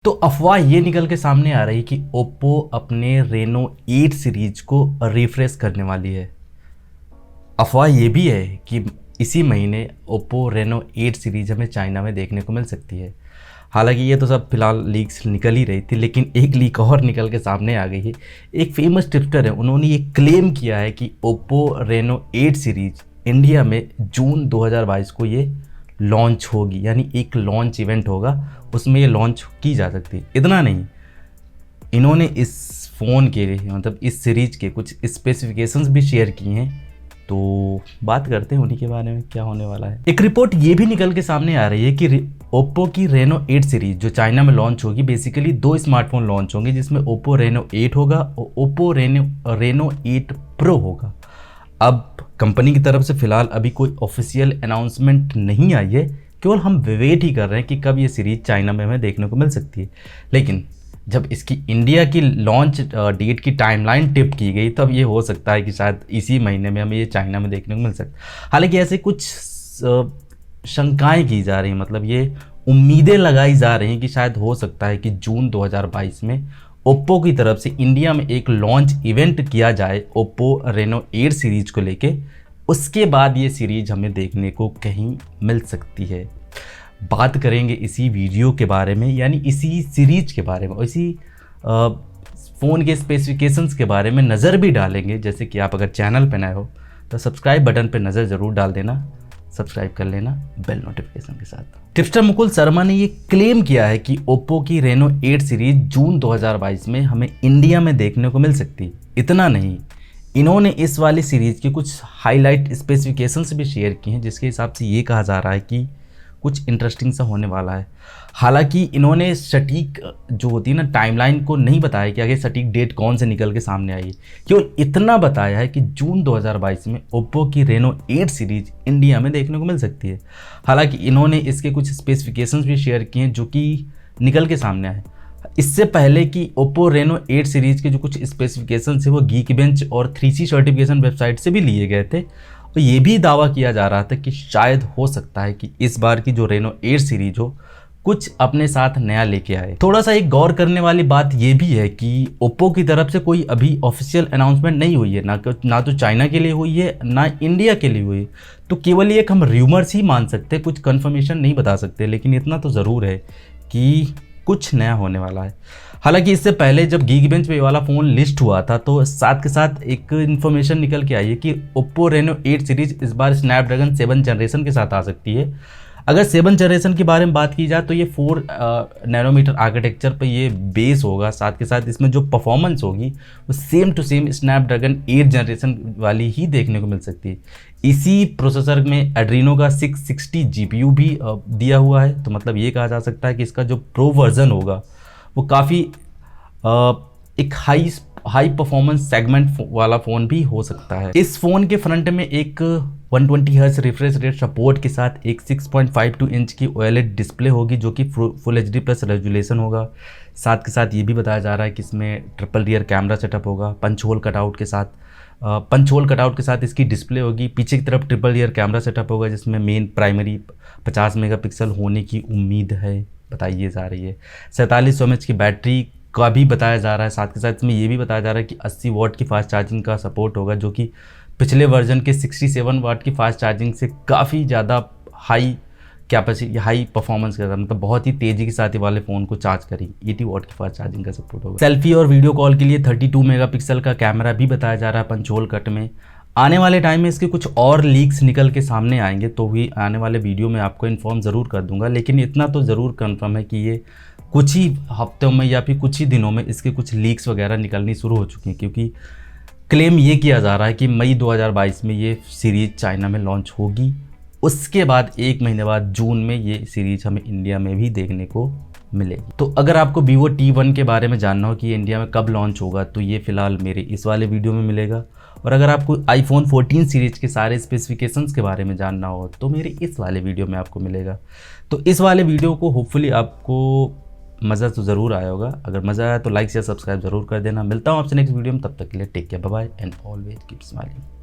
तो अफवाह ये निकल के सामने आ रही कि ओप्पो अपने रेनो 8 सीरीज को रिफ्रेश करने वाली है। अफवाह ये भी है कि इसी महीने ओप्पो रेनो 8 सीरीज हमें चाइना में देखने को मिल सकती है। हालांकि ये तो सब फिलहाल लीक्स निकल ही रही थी, लेकिन एक लीक और निकल के सामने आ गई है। एक फेमस टिप्सटर है, उन्होंने ये क्लेम किया है कि ओप्पो रेनो 8 सीरीज इंडिया में जून 2022 को ये लॉन्च होगी, यानी एक लॉन्च इवेंट होगा, उसमें ये लॉन्च की जा सकती है। इतना नहीं, इन्होंने इस फ़ोन के मतलब इस सीरीज के कुछ स्पेसिफिकेशंस भी शेयर किए हैं। तो बात करते हैं उन्हीं के बारे में, क्या होने वाला है। एक रिपोर्ट ये भी निकल के सामने आ रही है कि ओप्पो की रेनो 8 सीरीज जो चाइना में लॉन्च होगी, बेसिकली दो स्मार्टफोन लॉन्च होंगे, जिसमें ओप्पो रेनो 8 होगा और ओप्पो रेनो 8 प्रो होगा। अब कंपनी की तरफ से फिलहाल अभी कोई ऑफिशियल अनाउंसमेंट नहीं आई है, केवल हम वेट ही कर रहे हैं कि कब ये सीरीज चाइना में हमें देखने को मिल सकती है। लेकिन जब इसकी इंडिया की लॉन्च डेट की टाइमलाइन टिप की गई, तब ये हो सकता है कि शायद इसी महीने में हमें ये चाइना में देखने को मिल सकता है। हालांकि ऐसे कुछ शंकाएं की जा रही हैं, मतलब ये उम्मीदें लगाई जा रही हैं कि शायद हो सकता है कि जून 2022 में ओप्पो की तरफ से इंडिया में एक लॉन्च इवेंट किया जाए ओप्पो रेनो 8 सीरीज को लेके। उसके बाद ये सीरीज हमें देखने को कहीं मिल सकती है। बात करेंगे इसी वीडियो के बारे में, यानी इसी सीरीज के बारे में, और इसी फ़ोन के स्पेसिफिकेशंस के बारे में नज़र भी डालेंगे। जैसे कि आप अगर चैनल पर नए हो तो सब्सक्राइब बटन पर नज़र ज़रूर डाल देना, सब्सक्राइब कर लेना बेल नोटिफिकेशन के साथ। टिप्सटर मुकुल शर्मा ने ये क्लेम किया है कि ओप्पो की रेनो 8 सीरीज जून 2022 में हमें इंडिया में देखने को मिल सकती है। इतना नहीं, इन्होंने इस वाली सीरीज के कुछ हाईलाइट स्पेसिफिकेशंस भी शेयर किए हैं, जिसके हिसाब से ये कहा जा रहा है कि कुछ इंटरेस्टिंग सा होने वाला है। हालांकि इन्होंने सटीक जो होती है ना टाइमलाइन को नहीं बताया कि आगे सटीक डेट कौन से निकल के सामने आई है, केवल इतना बताया है कि जून 2022 में ओप्पो की रेनो 8 सीरीज इंडिया में देखने को मिल सकती है। हालांकि इन्होंने इसके कुछ स्पेसिफिकेशंस भी शेयर किए हैं जो कि निकल के सामने आए। इससे पहले कि ओप्पो रेनो 8 सीरीज के जो कुछ स्पेसिफिकेशंस है वो गीकबेंच और 3C सर्टिफिकेशन वेबसाइट से भी लिए गए थे। तो ये भी दावा किया जा रहा था कि शायद हो सकता है कि इस बार की जो रेनो 8 सीरीज हो कुछ अपने साथ नया लेके आए। थोड़ा सा एक गौर करने वाली बात ये भी है कि ओप्पो की तरफ से कोई अभी ऑफिशियल अनाउंसमेंट नहीं हुई है, ना तो चाइना के लिए हुई है, ना इंडिया के लिए हुई है। तो केवल एक हम र्यूमर्स ही मान सकते, कुछ कंफर्मेशन नहीं बता सकते। लेकिन इतना तो ज़रूर है कि कुछ नया होने वाला है। हालांकि इससे पहले जब गीकबेंच पे वाला फ़ोन लिस्ट हुआ था, तो साथ के साथ एक इन्फॉर्मेशन निकल के आई है कि ओप्पो रेनो 8 सीरीज इस बार स्नैपड्रैगन 7 जनरेशन के साथ आ सकती है। अगर 7 जनरेशन के बारे में बात की जाए तो ये 4 नैनोमीटर आर्किटेक्चर पर ये बेस होगा। साथ के साथ इसमें जो परफॉर्मेंस होगी वो same to same Snapdragon 8 generation वाली ही देखने को मिल सकती है। इसी प्रोसेसर में एड्रीनो का 660 GPU भी दिया हुआ है। तो मतलब ये कहा जा सकता है कि इसका जो प्रो वर्जन होगा वो काफ़ी एक हाई परफॉर्मेंस सेगमेंट वाला फ़ोन भी हो सकता है। इस फ़ोन के फ्रंट में एक 120 हर्ट्ज रिफ्रेश रेट सपोर्ट के साथ एक 6.52 इंच की OLED डिस्प्ले होगी, जो कि फुल HD प्लस रेजोल्यूशन होगा। साथ के साथ ये भी बताया जा रहा है कि इसमें ट्रिपल रियर कैमरा सेटअप होगा, पंच होल कटआउट के साथ इसकी डिस्प्ले होगी। पीछे की तरफ ट्रिपल रियर कैमरा सेटअप होगा, जिसमें मेन प्राइमरी 50 मेगापिक्सल होने की उम्मीद है, बताई जा रही है। 4700 mAh की बैटरी का भी बताया जा रहा है। साथ के साथ इसमें ये भी बताया जा रहा है कि 80 वाट की फास्ट चार्जिंग का सपोर्ट होगा, जो कि पिछले वर्जन के 67 वाट की फास्ट चार्जिंग से काफ़ी ज़्यादा हाई कैपेसिटी, हाई परफॉर्मेंस के साथ, मतलब बहुत ही तेज़ी के साथ ये वाले फ़ोन को चार्ज करेगी। 80 वाट की फास्ट चार्जिंग का सपोर्ट होगा। सेल्फी और वीडियो कॉल के लिए 32 मेगापिक्सल का कैमरा भी बताया जा रहा है पंच होल कट में। आने वाले टाइम में इसके कुछ और लीक्स निकल के सामने आएंगे, तो भी आने वाले वीडियो में आपको इन्फॉर्म ज़रूर कर दूंगा। लेकिन इतना तो ज़रूर कन्फर्म है कि ये कुछ ही हफ्तों में या फिर कुछ ही दिनों में इसके कुछ लीक्स वगैरह निकलनी शुरू हो चुकी हैं, क्योंकि क्लेम ये किया जा रहा है कि मई 2022 में ये सीरीज़ चाइना में लॉन्च होगी। उसके बाद एक महीने बाद जून में ये सीरीज़ हमें इंडिया में भी देखने को मिलेगी। तो अगर आपको Vivo T1 के बारे में जानना हो कि ये इंडिया में कब लॉन्च होगा, तो ये फ़िलहाल मेरे इस वाले वीडियो में मिलेगा। और अगर आपको iPhone 14 सीरीज़ के सारे स्पेसिफिकेशंस के बारे में जानना हो, तो मेरे इस वाले वीडियो में आपको मिलेगा। तो इस वाले वीडियो को होपफुली आपको मज़ा तो ज़रूर आया होगा। अगर मज़ा आया तो लाइक या सब्सक्राइब ज़रूर कर देना। मिलता हूँ आपसे नेक्स्ट वीडियो में, तब तक के लिए take care, bye bye and always keep smiling.